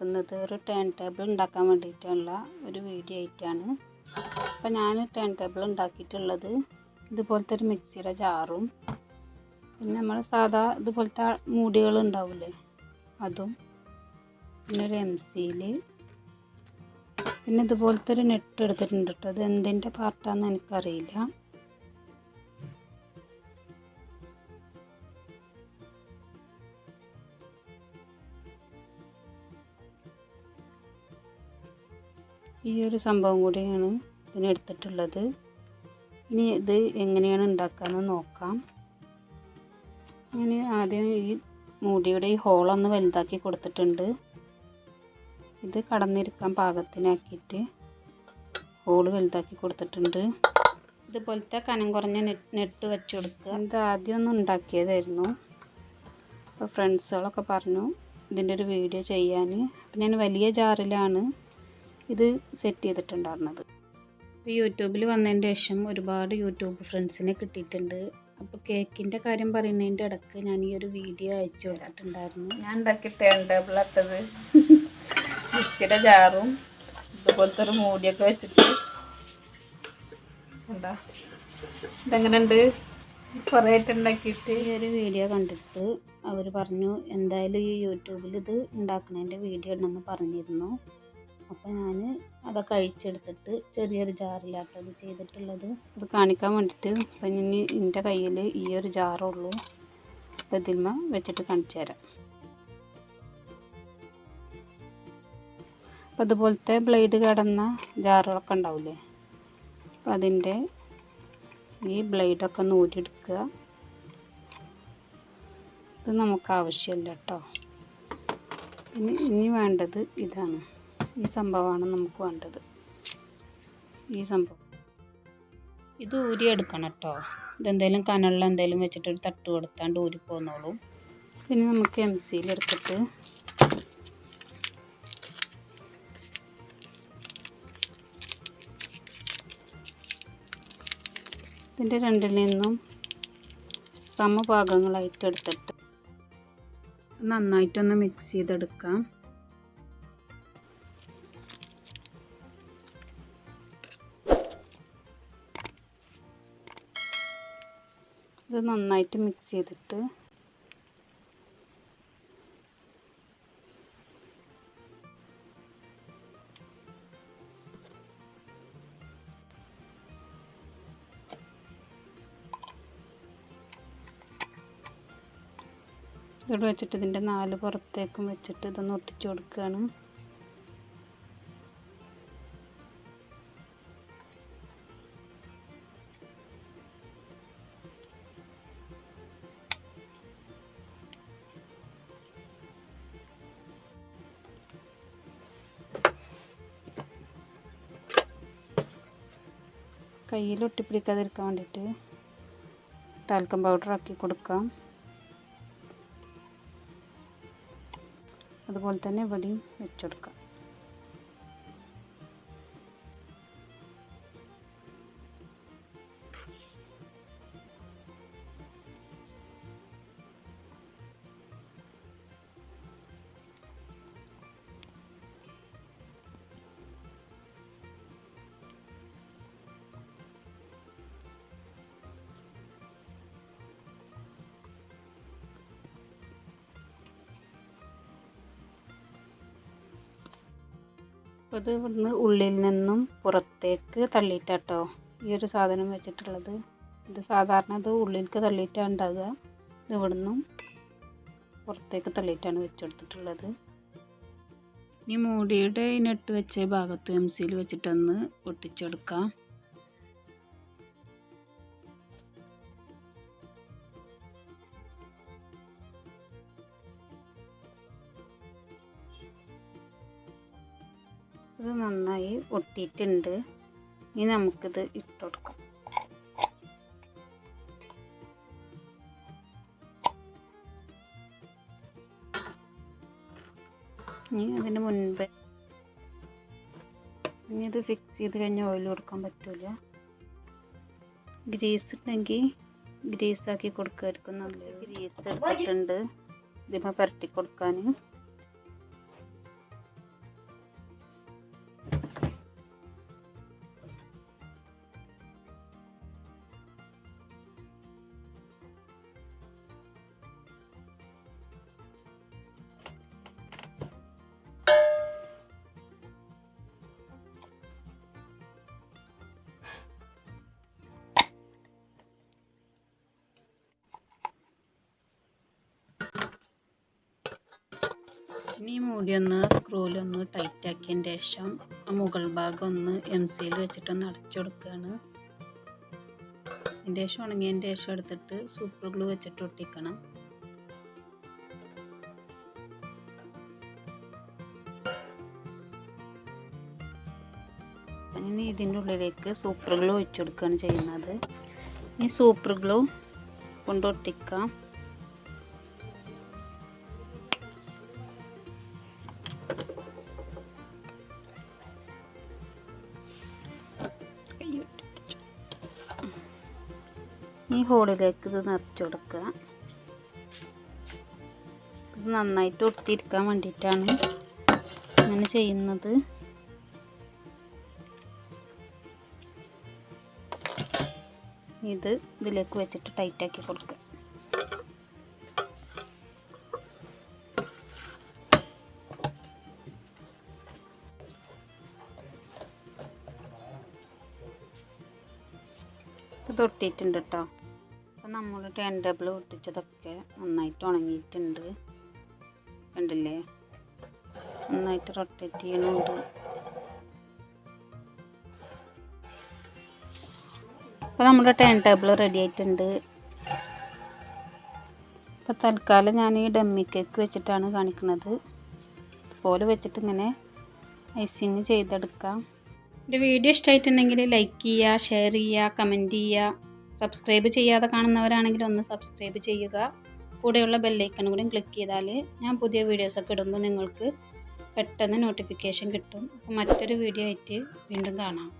വന്നിരിക്കുന്നത് ഒരു turn table ഉണ്ടാക്കാൻ വേണ്ടിയിട്ടുള്ള ഒരു വീഡിയോ ആയിട്ടാണ്. അപ്പോൾ ഞാൻ ടേൺ ടേബിൾ ഉണ്ടാക്കിയിട്ടുള്ളത് ഇതുപോലത്തെ ഒരു മിക്സിയുടെ ജാറും പിന്നെ നമ്മൾ സാധാ ഇതുപോലത്തെ മൂടികൾ ഉണ്ടാവില്ലേ അതും പിന്നെ ഒരു MC-യിൽ പിന്നെ ഇതുപോലത്തെ ഒരു നെറ്റ് എടുത്തിട്ടുണ്ട് കേട്ടോ. അത് എന്തിൻ്റെ പാർട്ടാണെന്ന് എനിക്കറിയില്ല. ഈ ഒരു സംഭവം കൂടിയാണ് ഇതിനെടുത്തിട്ടുള്ളത്. ഇനി ഇത് എങ്ങനെയാണ് ഉണ്ടാക്കാമെന്ന് നോക്കാം. ഞാൻ ആദ്യം ഈ മൂടിയുടെ ഈ ഹോളൊന്ന് വലുതാക്കി കൊടുത്തിട്ടുണ്ട്. ഇത് കടന്നിരിക്കാൻ പാകത്തിനാക്കിയിട്ട് ഹോള് വലുതാക്കി കൊടുത്തിട്ടുണ്ട്. ഇതുപോലത്തെ കനം കുറഞ്ഞ നെറ്റ് വെച്ച് കൊടുക്കുക. ഇത് ആദ്യമൊന്നും ഉണ്ടാക്കിയതായിരുന്നു. അപ്പോൾ ഫ്രണ്ട്സുകളൊക്കെ പറഞ്ഞു ഇതിൻ്റെ ഒരു വീഡിയോ ചെയ്യാൻ. അപ്പം ഞാൻ വലിയ ജാറിലാണ് ഇത് സെറ്റ് ചെയ്തിട്ടുണ്ടായിരുന്നത്. ഇപ്പോൾ യൂട്യൂബിൽ വന്നതിൻ്റെ ശേഷം ഒരുപാട് യൂട്യൂബ് ഫ്രണ്ട്സിനെ കിട്ടിയിട്ടുണ്ട്. അപ്പോൾ കേക്കിൻ്റെ കാര്യം പറയുന്നതിൻ്റെ ഇടയ്ക്ക് ഞാൻ ഈ ഒരു വീഡിയോ അയച്ചു കൊടുത്തിട്ടുണ്ടായിരുന്നു. ഞാൻ ഉണ്ടാക്കിയ ടേൺ ടേബിൾ ഇട്ടത് മിക്സിയുടെ ജാറും ഇതുപോലത്തെ ഒരു മൂടിയൊക്കെ വെച്ചിട്ട് എന്താ ഇതെങ്ങനെയുണ്ട് കുറേ ആയിട്ട് ഉണ്ടാക്കിയിട്ട്. ഈ ഒരു വീഡിയോ കണ്ടിട്ട് അവർ പറഞ്ഞു എന്തായാലും ഈ യൂട്യൂബിൽ ഇത് ഉണ്ടാക്കുന്നതിൻ്റെ വീഡിയോ ഉണ്ടെന്ന് പറഞ്ഞിരുന്നു. അപ്പോൾ ഞാൻ അതൊക്കെ അഴിച്ചെടുത്തിട്ട് ചെറിയൊരു ജാറിലാട്ടത് ചെയ്തിട്ടുള്ളത്. ഇത് കാണിക്കാൻ വേണ്ടിയിട്ട് അപ്പം ഇനി എൻ്റെ കയ്യിൽ ഈ ഒരു ജാറുള്ളൂ. അപ്പോൾ ഇതിന്മ വെച്ചിട്ട് കാണിച്ചു തരാം. അപ്പോൾ അതുപോലത്തെ ബ്ലേഡ് കിടന്ന ജാറുകളൊക്കെ ഉണ്ടാവില്ലേ, അപ്പോൾ അതിൻ്റെ ഈ ബ്ലേഡൊക്കെ ഒന്ന് ഊരിയെടുക്കുക. ഇത് നമുക്ക് ആവശ്യമില്ല കേട്ടോ. ഇനി വേണ്ടത് ഇതാണ്. ഈ സംഭവമാണ് നമുക്ക് വേണ്ടത്. ഈ സംഭവം ഇത് ഊരിയെടുക്കണം കേട്ടോ. ഇതെന്തെങ്കിലും കനലിൽ എന്തെങ്കിലും വെച്ചിട്ട് ഒരു തട്ട് കൊടുത്താണ്ട് ഊരി പോന്നോളും. പിന്നെ നമുക്ക് MC-യിൽ എടുത്തിട്ട് ഇതിൻ്റെ രണ്ടിൽ നിന്നും സമഭാഗങ്ങളായിട്ട് എടുത്തിട്ട് നന്നായിട്ടൊന്ന് മിക്സ് ചെയ്തെടുക്കാം. ഇത് നന്നായിട്ട് മിക്സ് ചെയ്തിട്ട് ഇതിവിടെ വെച്ചിട്ട് ഇതിൻ്റെ 4 പുറത്തേക്കും വെച്ചിട്ട് ഇതൊന്ന് ഒട്ടിച്ചു കൊടുക്കുകയാണ്. കയ്യിൽ ഒട്ടിപ്പിടിക്കാതിരിക്കാൻ വേണ്ടിയിട്ട് ടാൽക്കം പൗഡർ ആക്കി കൊടുക്കാം. അതുപോലെ തന്നെ ഇവിടെയും വെച്ചെടുക്കാം. അപ്പോൾ ഇത് ഇവിടുന്ന് ഉള്ളിൽ നിന്നും പുറത്തേക്ക് തള്ളിയിട്ടാട്ടോ ഈ ഒരു സാധനം വെച്ചിട്ടുള്ളത്. ഇത് സാധാരണ ഇത് ഉള്ളിലേക്ക് തള്ളിയിട്ടാണ് ഉണ്ടാകുക. ഇത് ഇവിടുന്നും പുറത്തേക്ക് തള്ളിയിട്ടാണ് വെച്ചെടുത്തിട്ടുള്ളത്. ഇനി മൂടിയുടെ നെട്ട് വെച്ച ഭാഗത്ത് MC-യിൽ വെച്ചിട്ടൊന്ന് ഒട്ടിച്ചെടുക്കാം. ഇത് നന്നായി ഒട്ടിയിട്ടുണ്ട്. ഇനി നമുക്കിത് ഇട്ട് കൊടുക്കാം. ഇനി അതിന് മുൻപ് ഇനി ഇത് ഫിക്സ് ചെയ്ത് കഴിഞ്ഞാൽ ഓയിൽ കൊടുക്കാൻ പറ്റില്ല. ഗ്രീസ് ഉണ്ടെങ്കിൽ ഗ്രീസാക്കി കൊടുക്കുമായിരിക്കും നല്ലത്. ഗ്രീസ് എടുത്തിട്ടുണ്ട് ഇതിമ പുരട്ടി കൊടുക്കാൻ. ഇനി ഈ മൂടി ഒന്ന് സ്ക്രൂവിലൊന്ന് ടൈറ്റ് ആക്കിയതിന് ശേഷം ആ മുകൾ ഭാഗം ഒന്ന് എംസിയിൽ വെച്ചിട്ടൊന്ന് അടച്ചു കൊടുക്കുകയാണ്. അതിൻ്റെ ശേഷം ഉണങ്ങിയതിൻ്റെ ശേഷം എടുത്തിട്ട് സൂപ്പർ ഗ്ലൂ വെച്ചിട്ട് ഒട്ടിക്കണം. ഇനി ഇതിൻ്റെ ഉള്ളിലേക്ക് സൂപ്പർ ഗ്ലൂ ഒഴിച്ചു കൊടുക്കുകയാണ് ചെയ്യുന്നത്. ഈ സൂപ്പർ ഗ്ലൂ കൊണ്ട് ഒട്ടിക്കാം. ഈ ഹോളിലേക്ക് ഇത് നിറച്ച് കൊടുക്കുക. ഇത് നന്നായിട്ട് ഒട്ടിയിരിക്കാൻ വേണ്ടിയിട്ടാണ് അങ്ങനെ ചെയ്യുന്നത്. ഇത് ഇതിലേക്ക് വെച്ചിട്ട് ടൈറ്റാക്കി കൊടുക്കുക. ഇത് ഒട്ടിയിട്ടുണ്ട് കേട്ടോ. അപ്പം നമ്മൾ ടേൺ ടേബിൾ ഒട്ടിച്ചതൊക്കെ നന്നായിട്ട് ഉണങ്ങിയിട്ടുണ്ട്. കണ്ടില്ലേ, നന്നായിട്ട് റൊട്ടേറ്റ് ചെയ്യണുണ്ട്. അപ്പോൾ നമ്മുടെ ടേൺ ടേബിൾ റെഡി ആയിട്ടുണ്ട്. അപ്പോൾ തൽക്കാലം ഞാൻ ഈ ഡമ്മി കേക്ക് വെച്ചിട്ടാണ് കാണിക്കുന്നത്. ഇതുപോലെ വെച്ചിട്ട് ഇങ്ങനെ ഐസിങ് ചെയ്തെടുക്കാം. എൻ്റെ വീഡിയോ ഇഷ്ടമായിട്ടുണ്ടെങ്കിൽ ലൈക്ക് ചെയ്യുക, ഷെയർ ചെയ്യുക, കമൻറ്റ് ചെയ്യുക. സബ്സ്ക്രൈബ് ചെയ്യാതെ കാണുന്നവരാണെങ്കിൽ ഒന്ന് സബ്സ്ക്രൈബ് ചെയ്യുക. കൂടെയുള്ള ബെല്ലൈക്കൺ കൂടി ക്ലിക്ക് ചെയ്താൽ ഞാൻ പുതിയ വീഡിയോസൊക്കെ ഇടുമ്പോൾ നിങ്ങൾക്ക് പെട്ടെന്ന് നോട്ടിഫിക്കേഷൻ കിട്ടും. അപ്പോൾ മറ്റൊരു വീഡിയോ ആയിട്ട് വീണ്ടും കാണാം.